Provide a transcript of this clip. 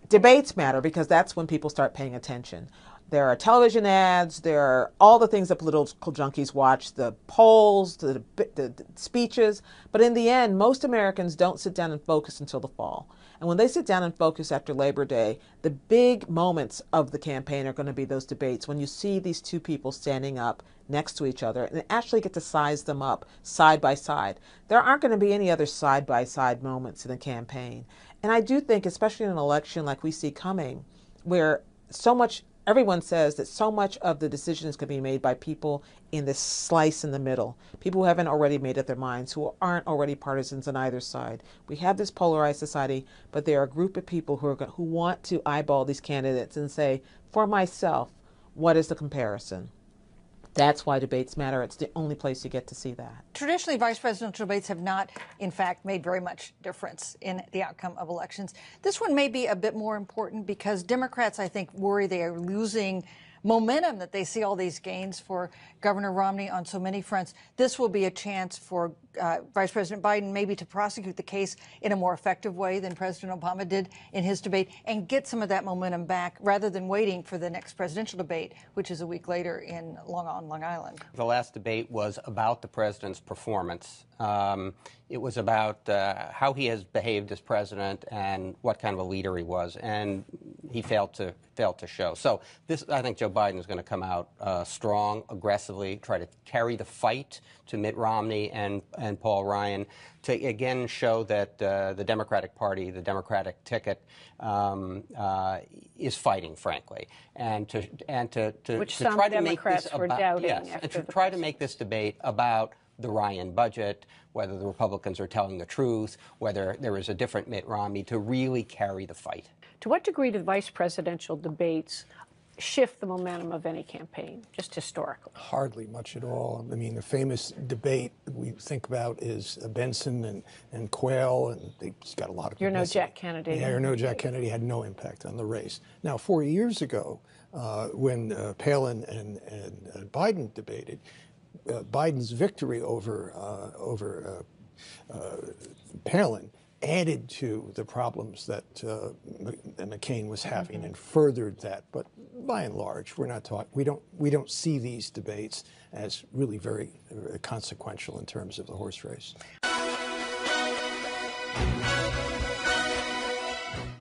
Debates matter because that's when people start paying attention. There are television ads, there are all the things that political junkies watch, the polls, the speeches. But in the end, most Americans don't sit down and focus until the fall. And when they sit down and focus after Labor Day, the big moments of the campaign are going to be those debates when you see these two people standing up next to each other and actually get to size them up side by side. There aren't going to be any other side by side moments in the campaign. And I do think, especially in an election like we see coming, where everyone says that so much of the decisions can be made by people in this slice in the middle, people who haven't already made up their minds, who aren't already partisans on either side. We have this polarized society, but there are a group of people who want to eyeball these candidates and say, for myself, what is the comparison? That's why debates matter. It's the only place you get to see that. Traditionally, vice presidential debates have not, in fact, made very much difference in the outcome of elections. This one may be a bit more important because Democrats, I think, worry they are losing momentum, that they see all these gains for Governor Romney on so many fronts. This will be a chance for Vice President Biden maybe to prosecute the case in a more effective way than President Obama did in his debate and get some of that momentum back rather than waiting for the next presidential debate, which is a week later on Long Island. The last debate was about the president's performance. It was about how he has behaved as president and what kind of a leader he was, and he failed to show. So I think Joe Biden is going to come out strong, aggressively, try to carry the fight to Mitt Romney and Paul Ryan to again show that the Democratic Party, the Democratic ticket, is fighting, frankly, and to try to make this about and to try to make this debate about the Ryan budget, whether the Republicans are telling the truth, whether there is a different Mitt Romney, to really carry the fight. To what degree do vice presidential debates shift the momentum of any campaign, just historically? Hardly much at all. I mean, the famous debate we think about is Benson and Quayle, and they've got a lot of You're no Jack Kennedy. Yeah, no Jack Kennedy had no impact on the race. Now, 4 years ago, when Palin and Biden debated, Biden's victory over Palin added to the problems that McCain was having and furthered that. But by and large, we don't see these debates as really very consequential in terms of the horse race.